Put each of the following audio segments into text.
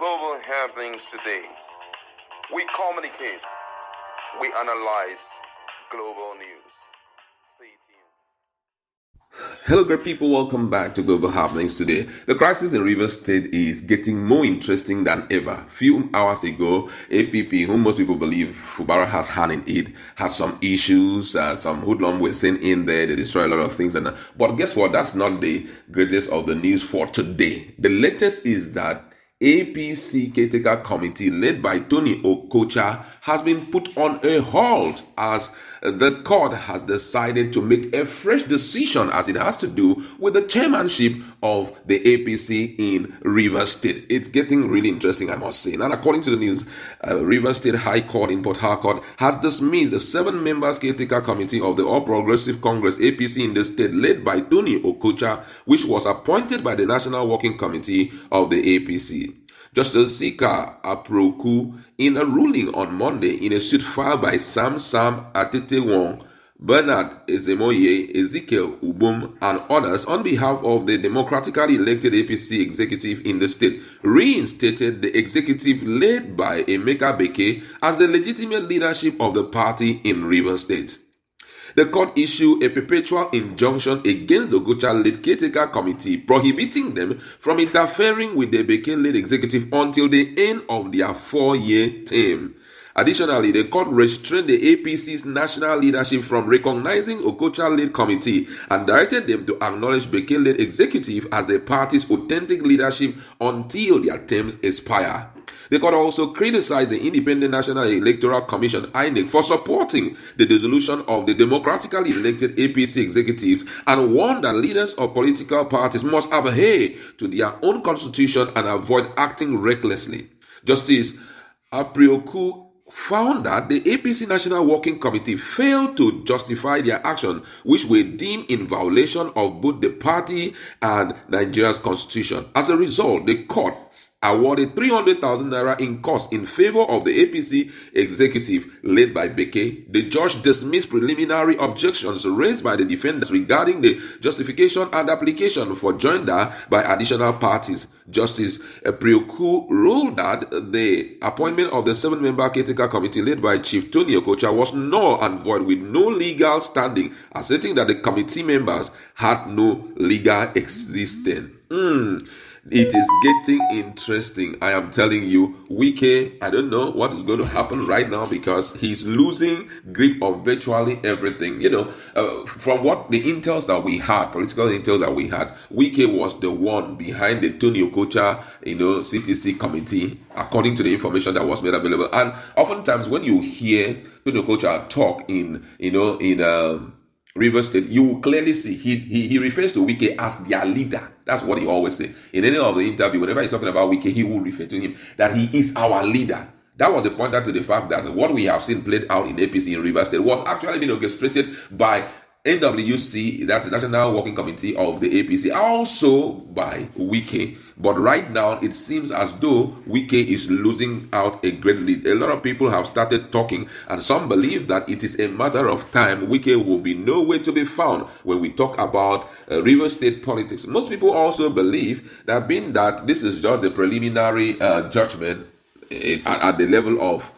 global happenings today. We communicate, we analyze global news. Stay tuned. Hello, great people. Welcome back to Global Happenings today. The crisis in Rivers State is getting more interesting than ever. Few hours ago, APP, whom most people believe Fubara has hand in it, has some issues. Some hoodlum were sent in there. They destroy a lot of things. But guess what? That's not the greatest of the news for today. The latest is that APC caretaker committee led by Tony Okocha has been put on a halt as the court has decided to make a fresh decision as it has to do with the chairmanship of the APC in Rivers State. It's getting really interesting, I must say. Now, according to the news, Rivers State High Court in Port Harcourt has dismissed the 7-member caretaker committee of the All Progressive Congress APC in the state led by Tony Okocha, which was appointed by the National Working Committee of the APC. Justice Sika Aproku, in a ruling on Monday in a suit filed by Sam Atetewong, Bernard Ezemoye, Ezekiel Ubum, and others on behalf of the democratically elected APC executive in the state, reinstated the executive led by Emeka Beke as the legitimate leadership of the party in Rivers State. The court issued a perpetual injunction against the Okocha-led caretaker committee, prohibiting them from interfering with the Beke-led executive until the end of their 4-year term. Additionally, the court restrained the APC's national leadership from recognizing Okocha-led committee and directed them to acknowledge Beke-led executive as the party's authentic leadership until their terms expire. The court also criticized the Independent National Electoral Commission (INEC) for supporting the dissolution of the democratically elected APC executives and warned that leaders of political parties must adhere to their own constitution and avoid acting recklessly. Justice Aprioku found that the APC National Working Committee failed to justify their action, which were deemed in violation of both the party and Nigeria's constitution. As a result, the court awarded 300,000 naira in costs in favor of the APC executive led by Beke. The judge dismissed preliminary objections raised by the defendants regarding the justification and application for joinder by additional parties. Justice Prioku ruled that the appointment of the 7-member caretaker committee led by Chief Tony Okocha was null and void with no legal standing, asserting that the committee members had no legal existence. It is getting interesting. I am telling you, Wike, I don't know what is going to happen right now because he's losing grip of virtually everything. From what the intels that we had, political intels that we had, Wike was the one behind the Tony Okocha, CTC committee, according to the information that was made available. And oftentimes when you hear Tony Okocha talk in Rivers State, you will clearly see he refers to Wike as their leader. That's what he always says. In any of the interview, whenever he's talking about Wike, he will refer to him that he is our leader. That was a pointer to the fact that what we have seen played out in APC in Rivers State was actually being orchestrated by NWC, that's the National Working Committee of the APC, also by Wike. But right now, it seems as though Wike is losing out a great lead. A lot of people have started talking, and some believe that it is a matter of time. Wike will be nowhere to be found when we talk about Rivers State politics. Most people also believe that being that this is just the preliminary judgment at the level of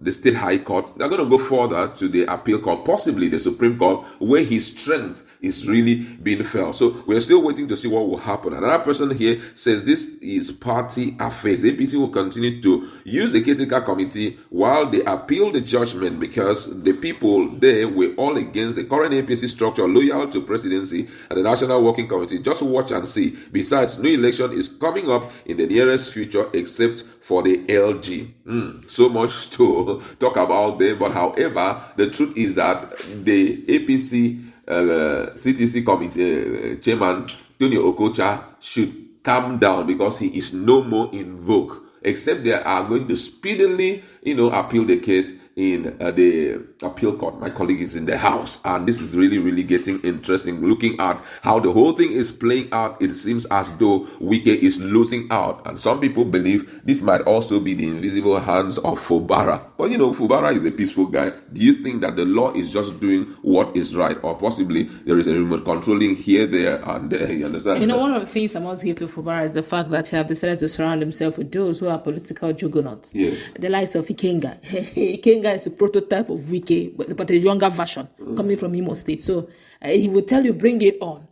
the State High Court, they're going to go further to the appeal court, possibly the Supreme Court, where his strength is really being felt. So we're still waiting to see what will happen. Another person here says this is party affairs. The APC will continue to use the caretaker committee while they appeal the judgment because the people there were all against the current APC structure, loyal to presidency and the National Working Committee. Just watch and see. Besides, no election is coming up in the nearest future except for the LG. So much to talk about there, but however, the truth is that the APC CTC committee chairman Tony Okocha should calm down because he is no more in vogue, except they are going to speedily appeal the case in the appeal court. My colleague is in the house, and this is really, really getting interesting. Looking at how the whole thing is playing out, it seems as though Wike is losing out, and some people believe this might also be the invisible hands of Fubara. But Fubara is a peaceful guy. Do you think that the law is just doing what is right, or possibly there is a remote controlling here, there, and there? You understand? One of the things I must give to Fubara is the fact that he have decided to surround himself with those who are political juggernauts. Yes. The likes of Ikenga. Ikenga is a prototype of Wike, but a younger version coming from Imo State. So he will tell you, bring it on.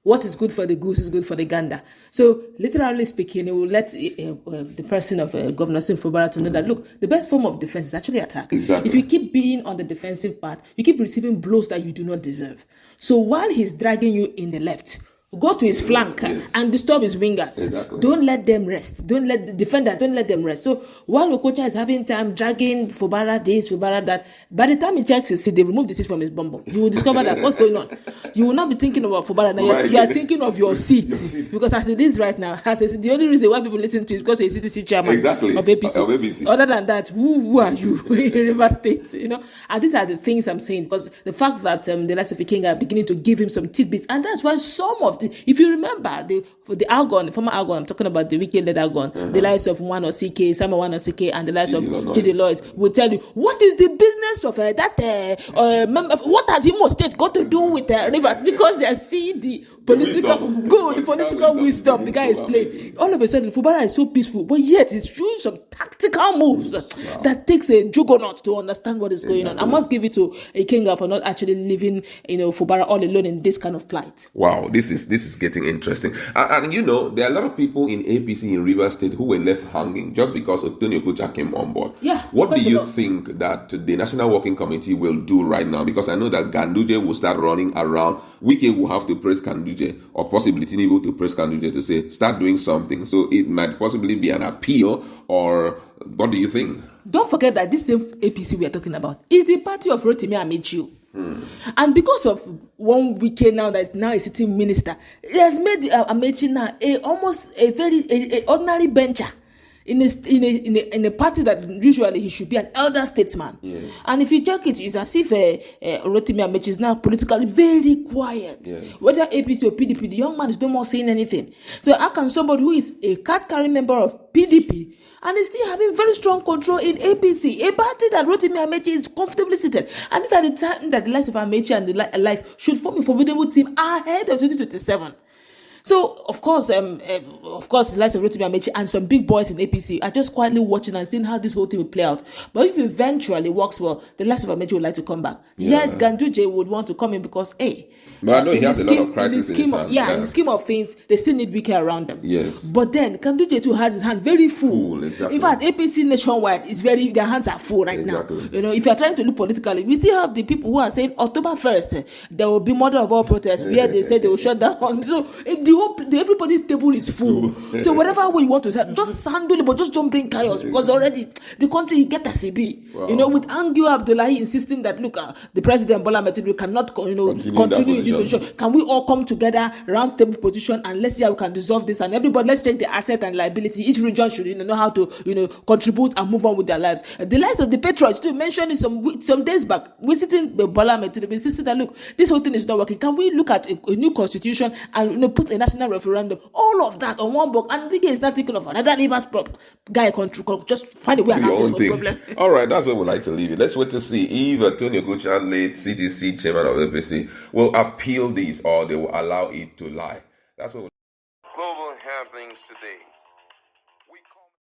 What is good for the goose is good for the gander. So, literally speaking, it will let the person of Governor Sim Fubara to know that, look, the best form of defense is actually attack. Exactly. If you keep being on the defensive part, you keep receiving blows that you do not deserve. So, while he's dragging you in the left, go to his flank and disturb his wingers. Exactly. Don't let them rest. Don't let the defenders, don't let them rest. So while Okocha is having time dragging Fubara this, Fubara that, by the time he checks his seat, they remove the seat from his bum. He will discover that what's going on. You will not be thinking about Fubara now. You are thinking of your seat. Because as it is right now, the only reason why people listen to it is because he's CTC chairman of APC. Other than that, who are you in River State? And these are the things I'm saying, because the fact that the likes of King are beginning to give him some tidbits, and that's why some of if you remember the former Algon, I'm talking about the weekend-led Algon, the likes of One or CK, Samuel One or CK, and the likes of G.D. Lois will tell you, what is the business of what has Imo State got to do with Rivers? Because they see the political wisdom the guy is playing. All of a sudden, Fubara is so peaceful, but yet he's showing some tactical moves that takes a juggernaut to understand what is going on. I must give it to Ikenga for not actually leaving Fubara all alone in this kind of plight. Wow, this is getting interesting. And there are a lot of people in APC in Rivers State who were left hanging just because Okocha came on board. Yeah. What do you think that the National Working Committee will do right now? Because I know that Ganduje will start running around. Wike will have to praise Ganduje, or possibly Tinubu to praise Ganduje to say, start doing something. So it might possibly be an appeal, or what do you think? Don't forget that this same APC we are talking about is the party of Rotimi Amechi. And because of one weekend now that is now a sitting minister, it has made Amechi now almost a very ordinary bencher in a party that usually he should be an elder statesman. Yes. And if you check it, it's as if Rotimi Amechi is now politically very quiet. Yes. Whether APC or PDP, the young man is no more saying anything. So how can somebody who is a card-carrying member of PDP and is still having very strong control in APC, a party that Rotimi Amechi is comfortably seated? And these are the time that the likes of Amechi and the likes should form a formidable team ahead of 2027. So, of course, the likes of Rotimi Amechi and some big boys in APC are just quietly watching and seeing how this whole thing will play out. But if it eventually works well, the likes of Amechi would like to come back. Yeah. Yes, Ganduje would want to come in because, but I know he has a lot of crises in his hand. In the scheme of things, they still need Wike around them. Yes. But then, Ganduje too has his hand very full. Exactly. In fact, APC nationwide is their hands are full right now. If you are trying to look politically, we still have the people who are saying October 1st, there will be murder of all protests, where they say they will shut down. So, if everybody's table is full. So whatever way you want to say, just handle it, but just don't bring chaos, because already the country get as it be. Wow. With Angio Abdullahi insisting that the president Bola Ahmed Tinubu cannot continue in this position. Can we all come together, round table position, and let's see how we can resolve this? And everybody, let's take the asset and liability. Each region should know how to contribute and move on with their lives. The lives of the patriots too mentioned it some days back. We're sitting Bola Ahmed Tinubu insisting that this whole thing is not working. Can we look at a new constitution and put a national referendum, all of that on one book, and Wike is not thinking of another Rivers guy control. Just find a way around this whole problem. All right, that's where we like to leave it. Let's wait to see if Tony Okocha, late CTC chairman of the APC, will appeal this, or they will allow it to lie. That's what Global happenings today.